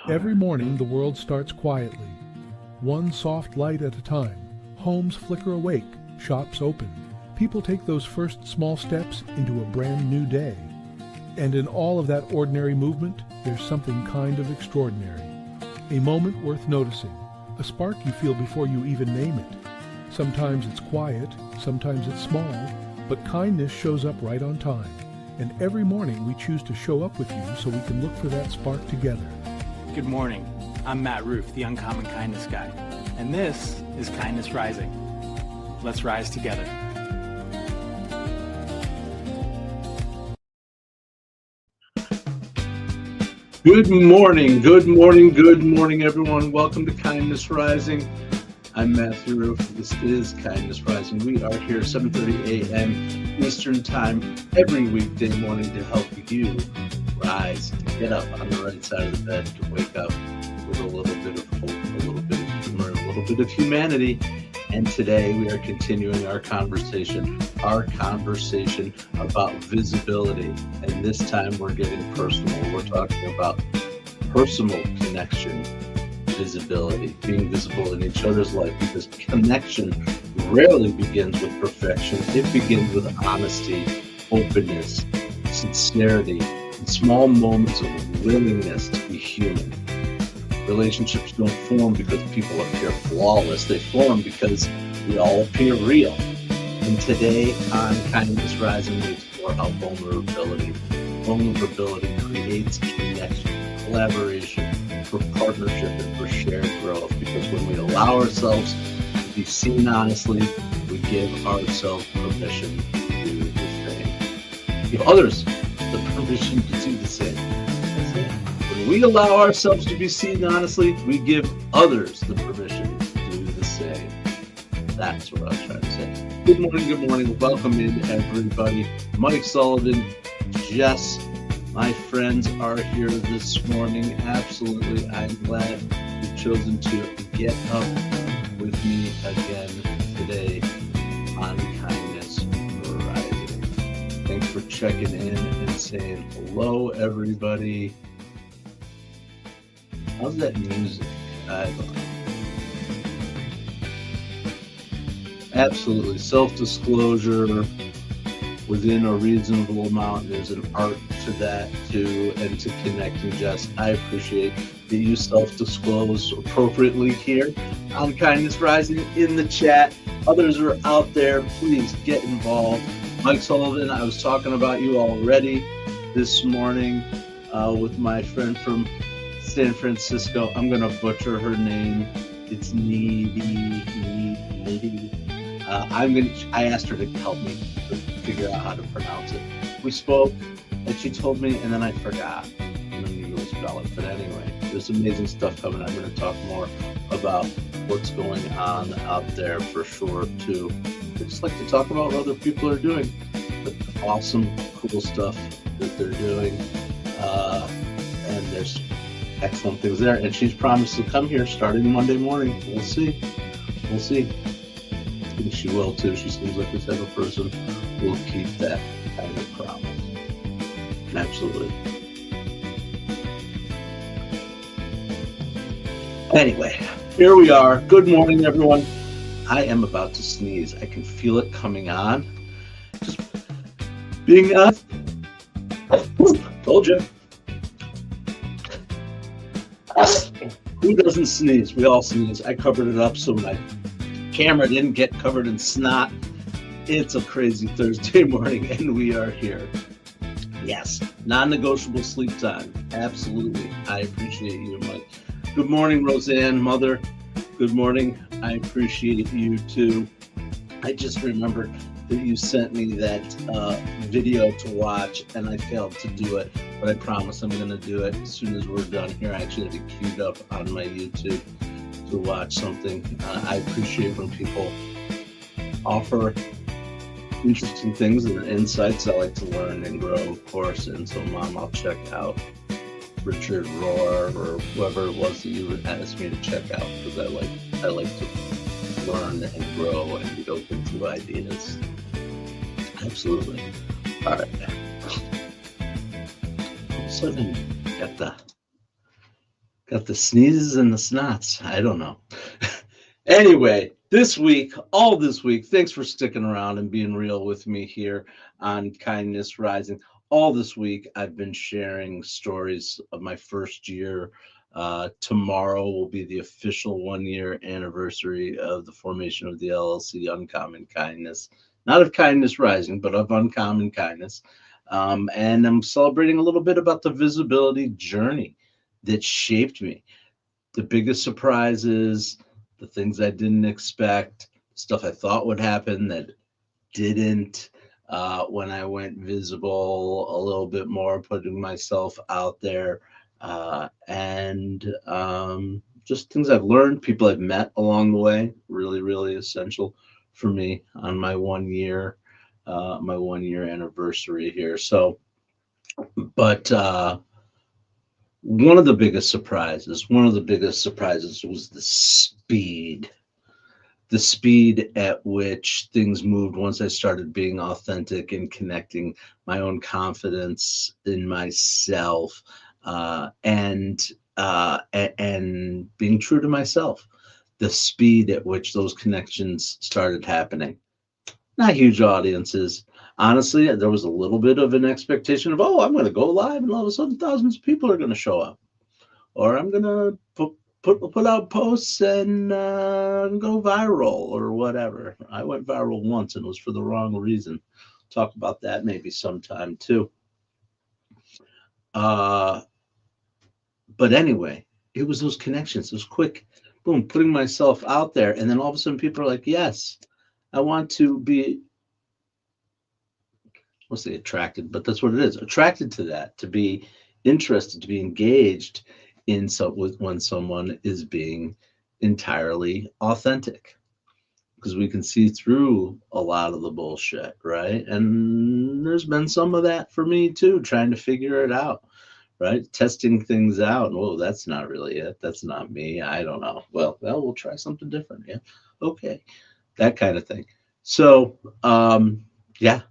Every morning, the world starts quietly, one soft light at a time. Homes flicker awake, shops open. People take those first small steps into a brand new day. And in all of that ordinary movement, there's something kind of extraordinary. A moment worth noticing, a spark you feel before you even name it. Sometimes it's quiet, sometimes it's small, but kindness shows up right on time. And every morning we choose to show up with you so we can look for that spark together. Good morning. I'm Matt Roof, the Uncommon Kindness guy, and this is Kindness Rising. Let's rise together. Good morning, everyone. Welcome to Kindness Rising. I'm Matthew Roof. This is Kindness Rising. We are here 7:30 a.m. Eastern Time every weekday morning to help you rise, to get up on the right side of the bed, to wake up with a little bit of hope, a little bit of humor, a little bit of humanity. And today we are continuing our conversation about visibility. And this time we're getting personal. We're talking about personal connection, visibility, being visible in each other's life, because connection rarely begins with perfection. It begins with honesty, openness, sincerity, and small moments of willingness to be human. Relationships don't form because people appear flawless. They form because we all appear real. And today on Kindness Rising, we explore how vulnerability creates connection, collaboration, for partnership, and for shared growth. Because when we allow ourselves to be seen honestly, we give ourselves permission to do the same. Give others the permission to do the same. That's it. When we allow ourselves to be seen honestly, we give others the permission to do the same. That's what I was trying to say. Good morning. Welcome in, everybody. Mike Sullivan, Jess, my friends are here this morning. Absolutely. I'm glad you've chosen to get up with me again today on Kindness Rising. Thanks for checking in and saying hello, everybody. How's that music? I don't know. Absolutely. Self-disclosure within a reasonable amount. There's an art to that too, and to connecting. Jess, I appreciate that you self-disclose appropriately here on Kindness Rising in the chat. Others are out there. Please get involved. Mike Sullivan, I was talking about you already this morning with my friend from San Francisco. I'm going to butcher her name. It's Needy. I asked her to help me to figure out how to pronounce it. We spoke, and she told me, and then I forgot. And then you go spell it. But anyway, there's amazing stuff coming. I'm going to talk more about what's going on out there for sure, too. I just like to talk about what other people are doing. The awesome, cool stuff that they're doing. And there's excellent things there. And she's promised to come here starting Monday morning. We'll see. I think she will too. She seems like this type of person who will keep that kind of promise. Absolutely. Anyway, here we are. Good morning, everyone. I am about to sneeze. I can feel it coming on. Just being honest. Told you. Who doesn't sneeze? We all sneeze. I covered it up so my camera didn't get covered in snot. It's a crazy Thursday morning, and we are here. Yes, non-negotiable sleep time. Absolutely. I appreciate you, Mike. Good morning, Roseanne, mother. Good morning. I appreciate you too. I just remembered that you sent me that video to watch, and I failed to do it, but I promise I'm going to do it as soon as we're done here. I actually have it queued up on my YouTube to watch something. I appreciate when people offer interesting things and insights. I like to learn and grow, of course. And so, Mom, I'll check out Richard Rohr or whoever it was that you would ask me to check out, because I like to learn and grow and be open to ideas. Absolutely. All right. All of a sudden, got the Got the sneezes and the snots. I don't know. Anyway, all this week, thanks for sticking around and being real with me here on Kindness Rising. All this week, I've been sharing stories of my first year. Tomorrow will be the official 1 year anniversary of the formation of the LLC Uncommon Kindness. Not of Kindness Rising, but of Uncommon Kindness. And I'm celebrating a little bit about the visibility journey that shaped me. The biggest surprises, the things I didn't expect, stuff I thought would happen that didn't. When I went visible a little bit more, putting myself out there, and just things I've learned, people I've met along the way, really, really essential for me on my 1 year, my 1 year anniversary here. So, but one of the biggest surprises was the speed at which things moved once I started being authentic and connecting my own confidence in myself, and being true to myself. The speed at which those connections started happening. Not huge audiences. Honestly, there was a little bit of an expectation of, oh, I'm going to go live and all of a sudden thousands of people are going to show up. Or I'm going to put out posts and go viral or whatever. I went viral once and it was for the wrong reason. Talk about that maybe sometime too. But anyway, it was those connections. It was quick, boom, putting myself out there. And then all of a sudden people are like, yes, I want to be, let's say attracted, but that's what it is. Attracted to that, to be interested, to be engaged in when someone is being entirely authentic, because we can see through a lot of the bullshit, right? And there's been some of that for me too, trying to figure it out, right? Testing things out. And, whoa, that's not really it. That's not me. I don't know. Well, we'll try something different. Yeah. Okay. That kind of thing. So, yeah.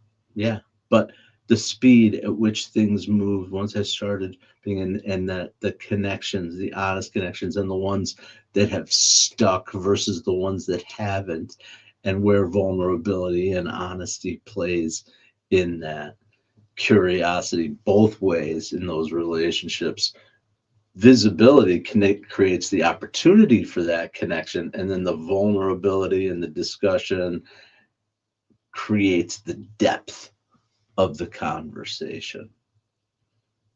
But the speed at which things moved once I started being in the connections, the honest connections, and the ones that have stuck versus the ones that haven't, and where vulnerability and honesty plays in that, curiosity both ways in those relationships. Visibility creates the opportunity for that connection, and then the vulnerability and the discussion creates the depth of the conversation,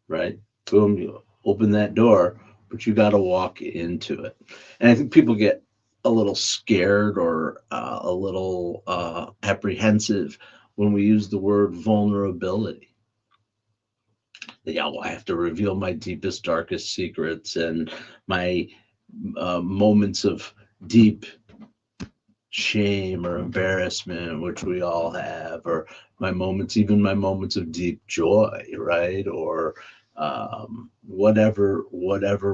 right? Boom, you open that door, but you got to walk into it. And I think people get a little scared or a little apprehensive when we use the word vulnerability. Yeah, well, I have to reveal my deepest, darkest secrets and my moments of deep shame or embarrassment, which we all have, or even my moments of deep joy, right? Or whatever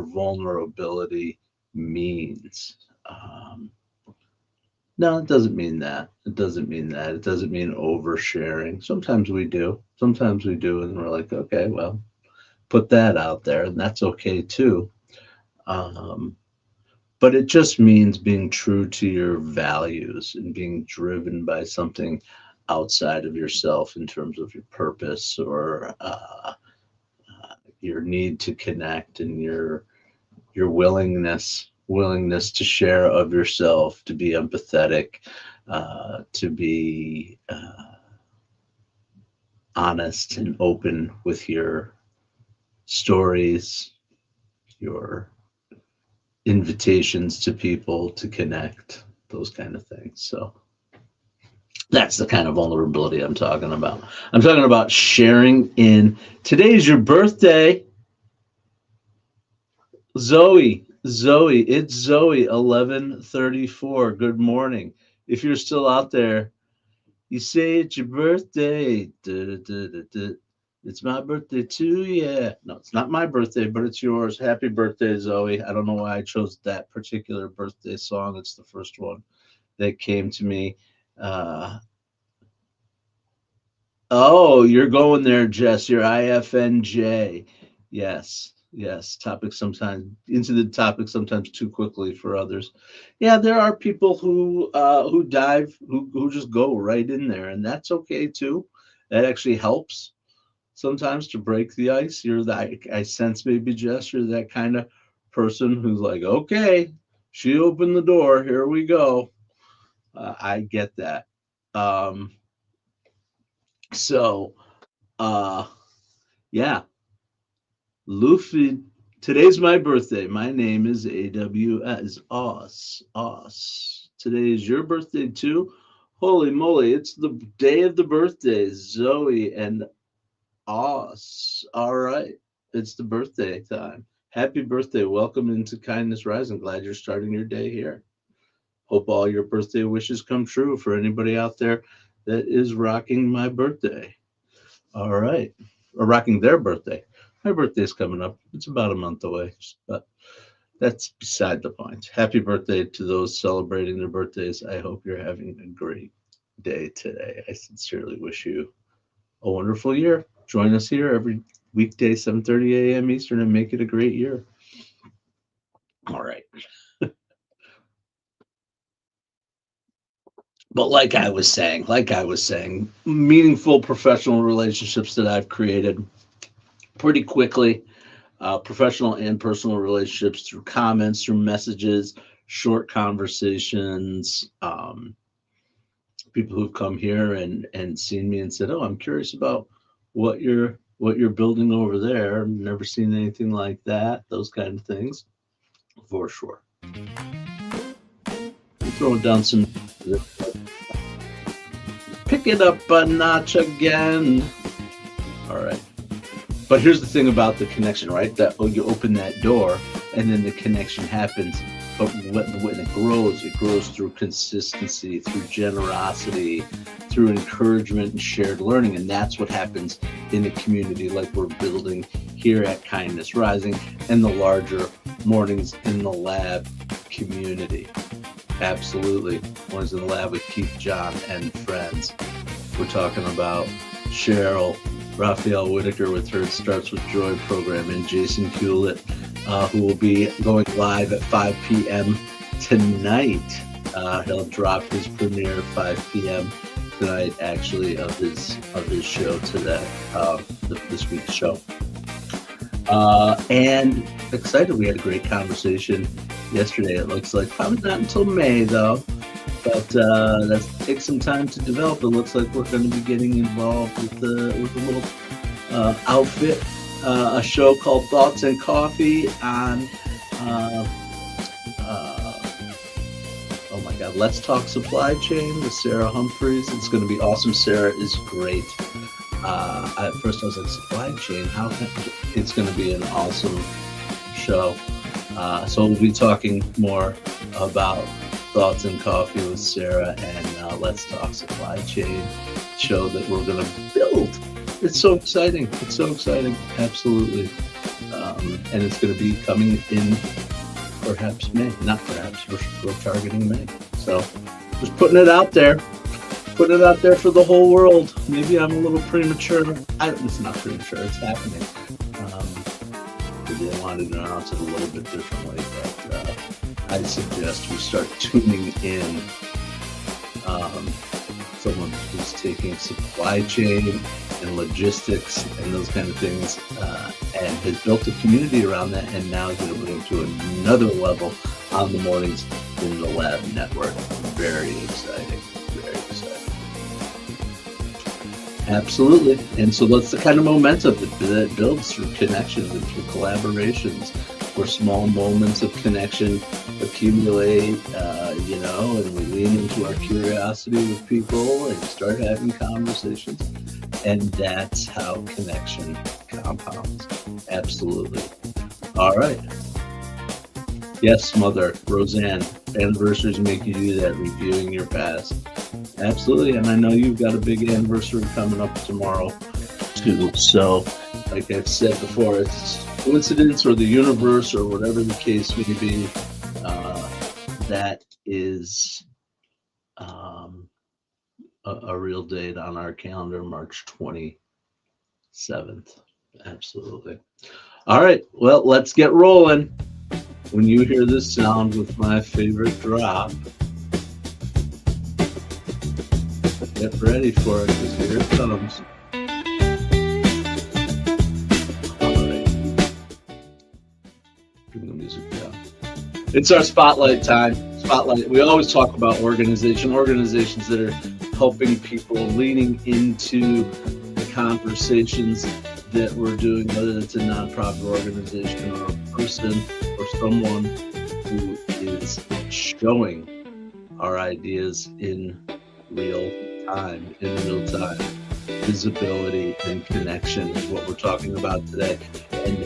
vulnerability means. No, it doesn't mean that. It doesn't mean oversharing. Sometimes we do, and we're like, okay, well, put that out there, and that's okay too. But it just means being true to your values and being driven by something outside of yourself in terms of your purpose or your need to connect, and your willingness to share of yourself, to be empathetic, to be honest and open with your stories, your invitations to people to connect, those kind of things. So that's the kind of vulnerability I'm talking about. I'm talking about sharing in. Today's your birthday, Zoe. It's Zoe, 11:34. Good morning. If you're still out there, you say it's your birthday. It's my birthday too, yeah. No, it's not my birthday, but it's yours. Happy birthday, Zoe. I don't know why I chose that particular birthday song. It's the first one that came to me. Oh, you're going there, Jess. You're IFNJ. Yes. Yes, topics sometimes into the topic sometimes too quickly for others. Yeah, there are people who dive who just go right in there, and that's okay too. That actually helps sometimes to break the ice. You're that I sense maybe Jess, you're that kind of person who's like, okay, she opened the door, here we go. I get that. Um, so yeah, Luffy, today's my birthday. My name is AWS. Os. Today is your birthday too. Holy moly, it's the day of the birthdays, Zoe and Os. All right, it's the birthday time. Happy birthday. Welcome into Kindness Rising. Glad you're starting your day here. Hope all your birthday wishes come true for anybody out there that is rocking my birthday. All right. Or rocking their birthday. My birthday's coming up. It's about a month away, but that's beside the point. Happy birthday to those celebrating their birthdays. I hope you're having a great day today. I sincerely wish you a wonderful year. Join us here every weekday, 7:30 a.m. Eastern, and make it a great year. All right. But like I was saying, meaningful professional relationships that I've created pretty quickly, professional and personal relationships through comments, through messages, short conversations. People who've come here and seen me and said, "Oh, I'm curious about what you're building over there. Never seen anything like that." Those kind of things, for sure. Throwing down some, pick it up a notch again. All right. But here's the thing about the connection, right? That you open that door, and then the connection happens. But when it grows through consistency, through generosity, through encouragement and shared learning, and that's what happens in a community like we're building here at Kindness Rising and the larger Mornings in the Lab community. Absolutely, Mornings in the Lab with Keith, John, and friends. We're talking about Cheryl Raphael Whitaker with her Starts With Joy program, and Jason Hewlett, who will be going live at 5 p.m. tonight. He'll drop his premiere at 5 p.m. tonight, actually, of his show today, this week's show. And excited, we had a great conversation yesterday. It looks like probably not until May, though. But that takes some time to develop. It looks like we're going to be getting involved with a little outfit, a show called Thoughts and Coffee on, oh my God, Let's Talk Supply Chain with Sarah Humphreys. It's going to be awesome. Sarah is great. At first I was like, supply chain? How can it's going to be an awesome show. So we'll be talking more about Thoughts and Coffee with Sarah and Let's Talk Supply Chain show that we're going to build. It's so exciting. It's so exciting. Absolutely. And it's going to be coming in perhaps May. Not perhaps. We're targeting May. So just putting it out there. Putting it out there for the whole world. Maybe I'm a little premature. It's not premature. It's happening. Maybe I wanted to announce it a little bit differently, but I suggest we start tuning in someone who's taking supply chain and logistics and those kind of things and has built a community around that, and now is going to bring it to another level on the Mornings in the Lab network. Very exciting. Very exciting. Absolutely. And so that's the kind of momentum that builds through connections and through collaborations, where small moments of connection accumulate, and we lean into our curiosity with people and start having conversations. And that's how connection compounds. Absolutely. All right. Yes, Mother, Roseanne, anniversaries make you do that, reviewing your past. Absolutely. And I know you've got a big anniversary coming up tomorrow, too. So, like I've said before, it's coincidence or the universe or whatever the case may be. That is a real date on our calendar, March 27th. Absolutely. All right, well, let's get rolling. When you hear this sound with my favorite drop, get ready for it because here it comes. All right. Bring the music down. It's our spotlight time. Spotlight. We always talk about organizations that are helping people, leaning into the conversations that we're doing, whether it's a nonprofit organization or a person or someone who is showing our ideas in real time. Visibility and connection is what we're talking about today. And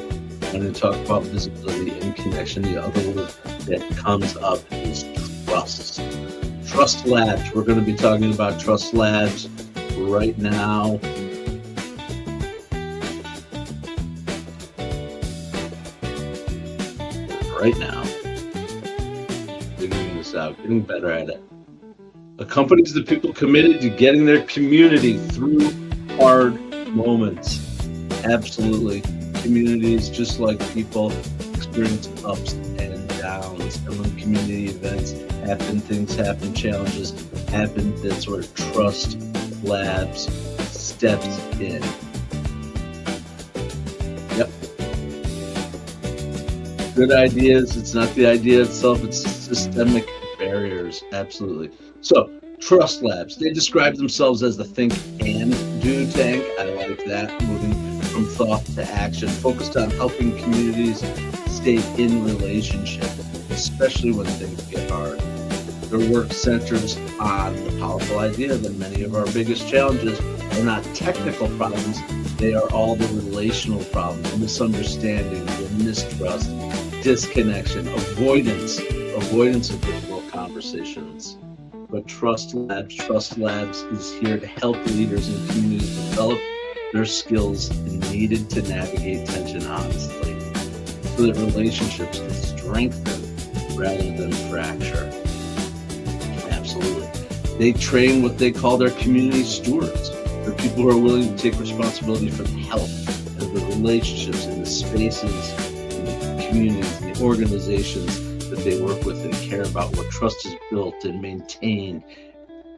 when we talk about visibility and connection, the other word that comes up is trust. Trust Labs. We're going to be talking about Trust Labs right now. Figuring this out, getting better at it. Accompanies the people committed to getting their community through hard moments. Absolutely. Communities, just like people, experience ups and downs. And when community events happen, things happen, challenges happen, that's where Trust Labs steps in. Yep. Good ideas, it's not the idea itself, it's systemic barriers. Absolutely. So, Trust Labs, they describe themselves as the think and do tank. I like that. Moving from thought to action, focused on helping communities stay in relationship, especially when things get hard. Their work centers on the powerful idea that many of our biggest challenges are not technical problems, they are all the relational problems, misunderstanding, mistrust, disconnection, avoidance of difficult conversations. But Trust Labs is here to help leaders and communities develop their skills needed to navigate tension honestly, so that relationships can strengthen rather than fracture. Absolutely. They train what they call their community stewards. They're people who are willing to take responsibility for the health of the relationships and the spaces and the communities and the organizations that they work with and care about, where trust is built and maintained,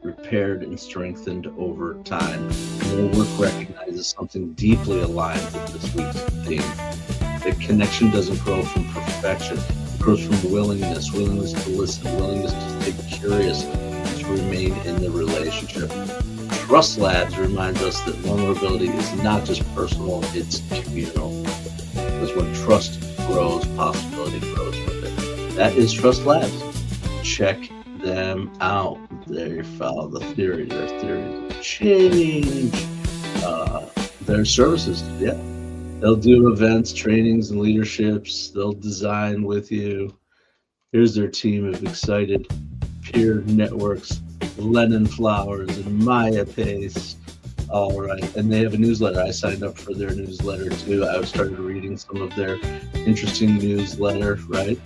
repaired and strengthened over time. And their work recognizes something deeply aligned with this week's theme. The connection doesn't grow from perfection. It grows from willingness to listen, willingness to stay curious, to remain in the relationship. Trust Labs reminds us that vulnerability is not just personal, it's communal. Because when trust grows, possibility grows with it. That is Trust Labs. Check them out. They follow the theory. Their theories change. Their services, yeah. They'll do events, trainings, and leaderships. They'll design with you. Here's their team of excited peer networks, Lennon Flowers and Maya Pace. All right, and they have a newsletter. I signed up for their newsletter too. I started reading some of their interesting newsletter, right?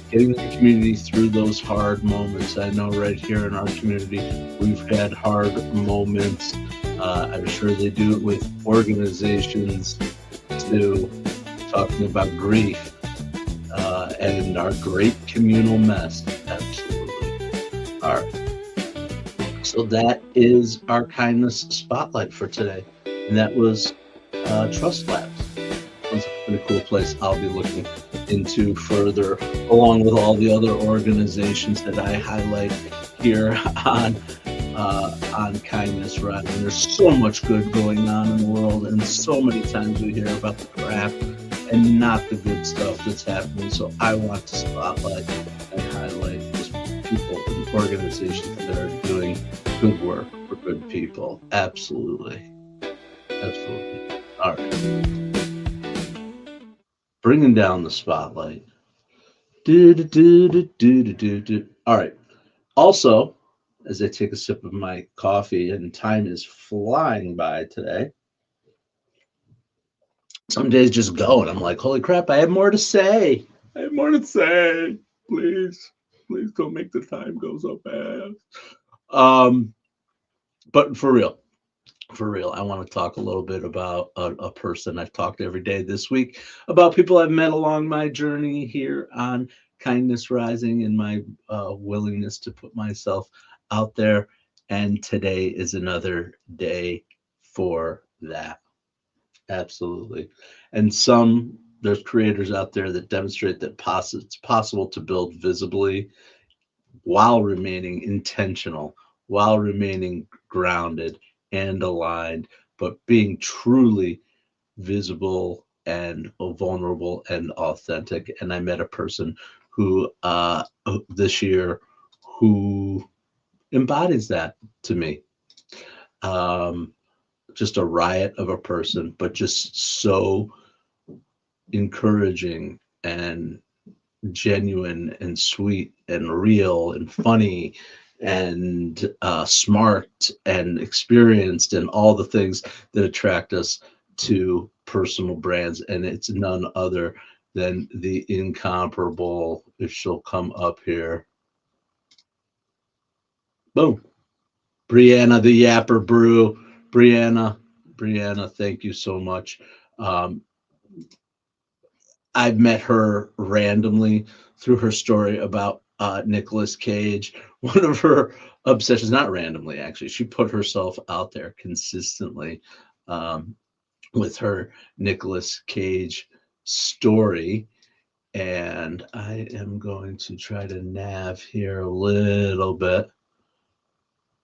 Getting the community through those hard moments. I know right here in our community, we've had hard moments. I'm sure they do it with organizations too, talking about grief and our great communal mess. Absolutely. All right. So that is our kindness spotlight for today. And that was Trust Labs. It's a pretty cool place I'll be looking into further, along with all the other organizations that I highlight here on Kindness, right? And there's so much good going on in the world, and so many times we hear about the crap and not the good stuff that's happening. So I want to spotlight and highlight those people and organizations that are doing good work for good people. Absolutely. Absolutely. All right. Bringing down the spotlight. All right. Also, as I take a sip of my coffee, and time is flying by today, some days just go and I'm like, holy crap, I have more to say. Please don't make the time go so fast. But for real, for real, I want to talk a little bit about a person I've talked to every day this week, about people I've met along my journey here on Kindness Rising, and my willingness to put myself out there. And today is another day for that. Absolutely. And there's creators out there that demonstrate that it's possible to build visibly while remaining intentional, while remaining grounded and aligned, but being truly visible and vulnerable and authentic. And I met a person who this year who embodies that to me. Um, just a riot of a person, but just so encouraging and genuine and sweet and real and funny and smart and experienced, and all the things that attract us to personal brands. And it's none other than the incomparable, if she'll come up here, boom, Briana the Yapper Brugh. Briana, thank you so much. um, I've met her randomly through her story about Nicolas Cage. One of her obsessions, not randomly actually, she put herself out there consistently um, with her Nicolas Cage story. And I am going to try to nav here a little bit.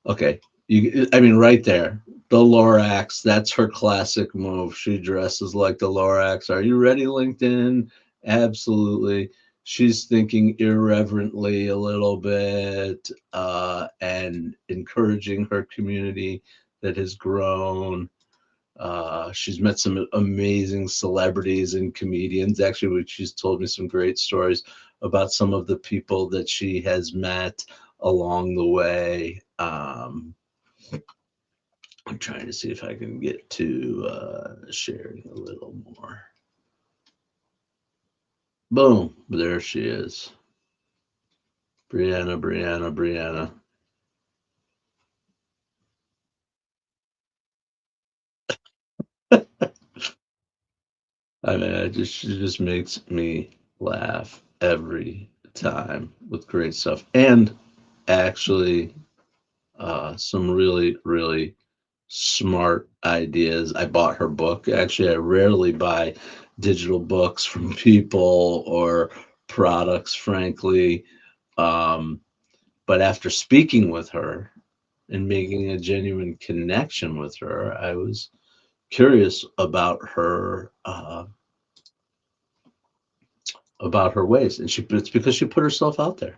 Okay, I mean, right there, the Lorax. That's her classic move. She dresses like the Lorax. Are you ready, LinkedIn? Absolutely. She's thinking irreverently a little bit, and encouraging her community that has grown. She's met some amazing celebrities and comedians. Actually, she's told me some great stories about some of the people that she has met along the way. I'm trying to see if I can get to sharing a little more. Boom, there she is. Briana. I mean, she just makes me laugh every time with great stuff. And actually, some really, really smart ideas. I bought her book. Actually, I rarely buy digital books from people or products, frankly. Um, but after speaking with her and making a genuine connection with her, I was curious about her ways, and it's because she put herself out there,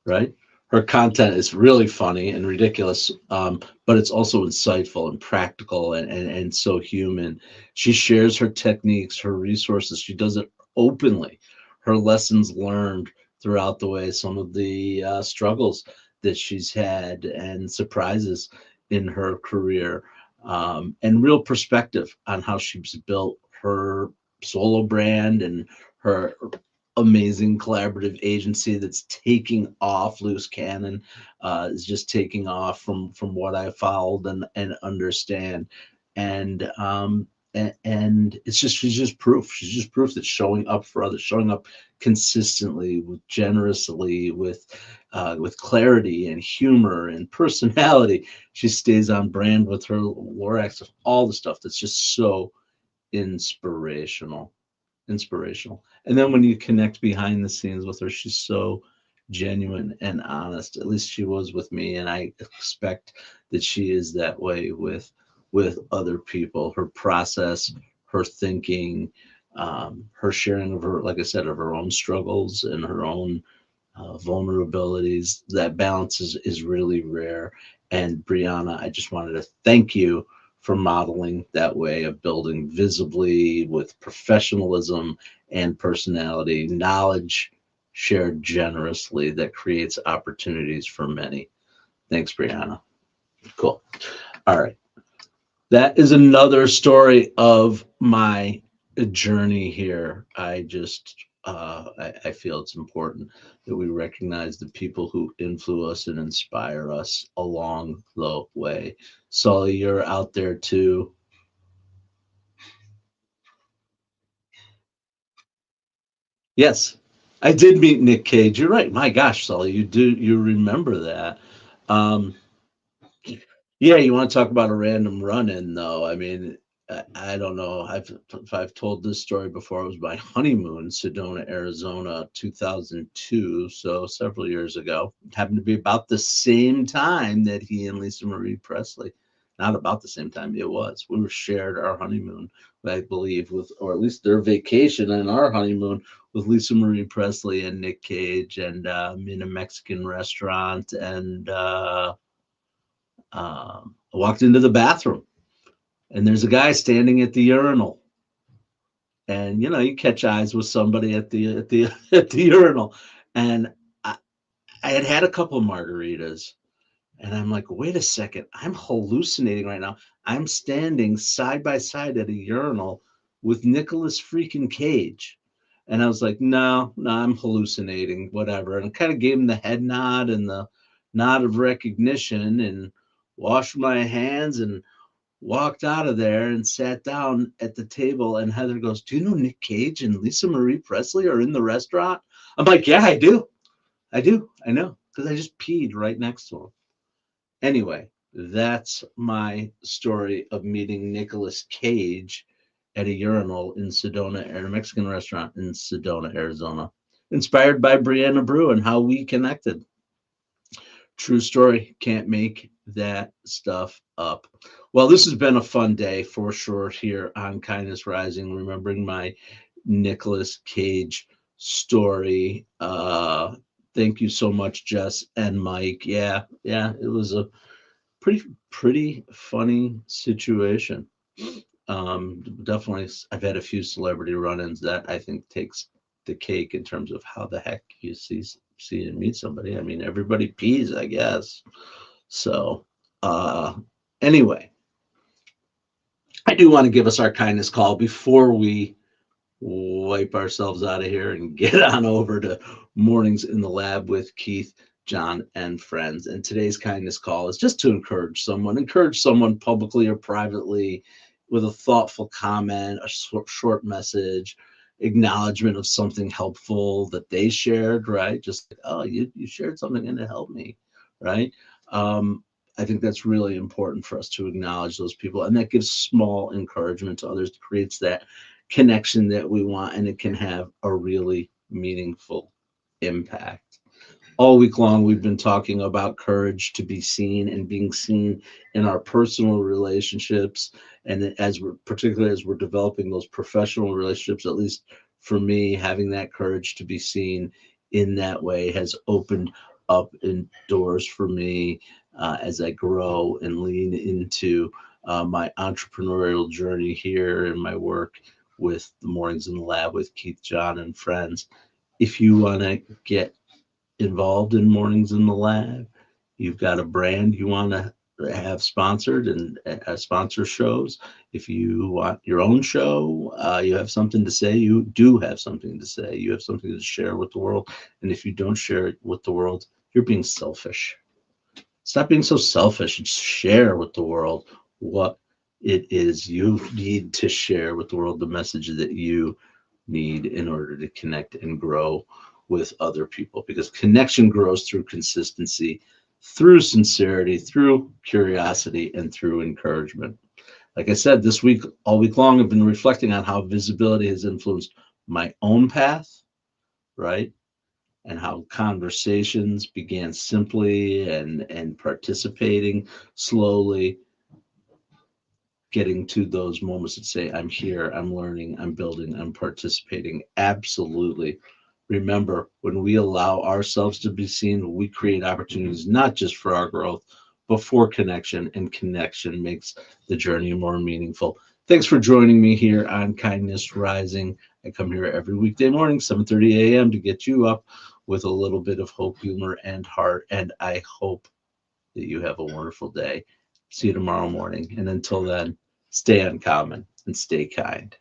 right? Her content is really funny and ridiculous, but it's also insightful and practical, and so human. She shares her techniques, her resources. She does it openly. Her lessons learned throughout the way, some of the struggles that she's had and surprises in her career, and real perspective on how she's built her solo brand and her amazing collaborative agency that's taking off. Loose Cannon is just taking off from what I followed and understand. And and it's just she's just proof. She's just proof that showing up for others, showing up consistently, with generously, with clarity and humor and personality. She stays on brand with her Lorax, all the stuff that's just so inspirational inspirational. And then when you connect behind the scenes with her, she's so genuine and honest. At least she was with me, and I expect that she is that way with other people. Her process, her thinking, her sharing of her, like I said, of her own struggles and her own vulnerabilities. That balance is really rare. And Briana, I just wanted to thank you for modeling that way of building visibly with professionalism and personality, knowledge shared generously that creates opportunities for many. Thanks, Briana. Cool. All right. That is another story of my journey here. I just I feel it's important that we recognize the people who influence us and inspire us along the way. Sully, you're out there too. Yes, I did meet Nick Cage. You're right. My gosh, Sully, you remember that. Um, yeah, you want to talk about a random run-in, though? I mean, I don't know. If I've told this story before. It was my honeymoon, Sedona, Arizona, 2002, so several years ago. It happened to be about the same time that he and Lisa Marie Presley. Not about the same time. It was. We were shared our honeymoon, I believe, with, or at least their vacation and our honeymoon with Lisa Marie Presley and Nick Cage, and in a Mexican restaurant, and I walked into the bathroom, and there's a guy standing at the urinal, and you catch eyes with somebody at the at the urinal, and I, I had had a couple of margaritas, and I'm like, wait a second, I'm hallucinating right now. I'm standing side by side at a urinal with Nicolas freaking Cage. And I was like, no, no, I'm hallucinating, whatever. And I kind of gave him the head nod and the nod of recognition, and washed my hands and walked out of there and sat down at the table. And Heather goes, do you know Nick Cage and Lisa Marie Presley are in the restaurant? I'm like, yeah, I do. I know, because I just peed right next to him. Anyway, that's my story of meeting Nicolas Cage at a urinal in Sedona, a Mexican restaurant in Sedona, Arizona, inspired by Briana Brugh and how we connected. True story. Can't make that stuff up. Well, this has been a fun day for sure here on Kindness Rising, remembering my Nicolas Cage story. Thank you so much, Jess and Mike. Yeah, it was a pretty funny situation. Definitely, I've had a few celebrity run-ins that I think takes the cake in terms of how the heck you see and meet somebody. I mean, everybody pees, I guess. So, uh, anyway, I do want to give us our kindness call before we wipe ourselves out of here and get on over to Mornings in the Lab with Keith, John, and friends. And today's kindness call is just to encourage someone publicly or privately with a thoughtful comment, a short message, acknowledgement of something helpful that they shared, right? Just like, oh, you shared something and it helped me, right? I think that's really important for us to acknowledge those people, and that gives small encouragement to others, creates that connection that we want, and it can have a really meaningful impact. All week long, we've been talking about courage to be seen and being seen in our personal relationships. And particularly as we're developing those professional relationships, at least for me, having that courage to be seen in that way has opened up in doors for me as I grow and lean into my entrepreneurial journey here and my work with the Mornings in the Lab with Keith, John, and friends. If you want to get involved in Mornings in the Lab, you've got a brand you want to have sponsored and sponsor shows. If you want your own show, you have something to say, you do have something to say, you have something to share with the world. And if you don't share it with the world, you're being selfish. Stop being so selfish and share with the world what it is you need to share with the world, the message that you need in order to connect and grow with other people, because connection grows through consistency, through sincerity, through curiosity, and through encouragement. Like I said, this week, all week long, I've been reflecting on how visibility has influenced my own path, right? And how conversations began simply and participating slowly, getting to those moments that say, I'm here, I'm learning, I'm building, I'm participating. Absolutely. Remember, when we allow ourselves to be seen, we create opportunities not just for our growth, but for connection, and connection makes the journey more meaningful. Thanks for joining me here on Kindness Rising. I come here every weekday morning, 7:30 a.m. to get you up with a little bit of hope, humor, and heart. And I hope that you have a wonderful day. See you tomorrow morning. And until then, stay uncommon and stay kind.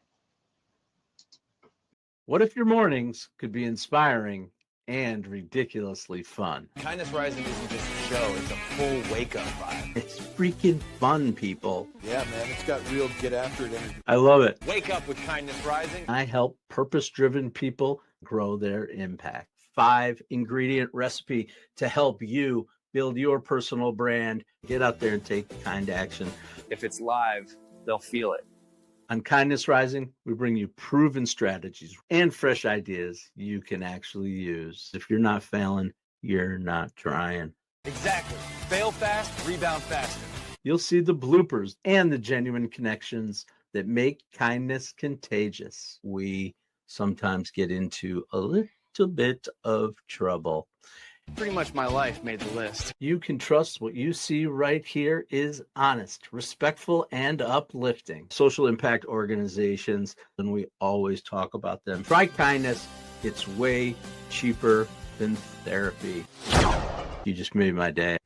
What if your mornings could be inspiring and ridiculously fun? Kindness Rising isn't just a show, it's a full wake-up vibe. It's freaking fun, people. Yeah, man, it's got real get after it energy. I love it. Wake up with Kindness Rising. I help purpose-driven people grow their impact. 5-ingredient recipe to help you build your personal brand. Get out there and take kind action. If it's live, they'll feel it. On Kindness Rising, we bring you proven strategies and fresh ideas you can actually use. If you're not failing, you're not trying. Exactly. Fail fast, rebound faster. You'll see the bloopers and the genuine connections that make kindness contagious. We sometimes get into a little bit of trouble. Pretty much my life made the list. You can trust what you see right here is honest, respectful, and uplifting. Social impact organizations, and we always talk about them. Try kindness. It's way cheaper than therapy. You just made my day.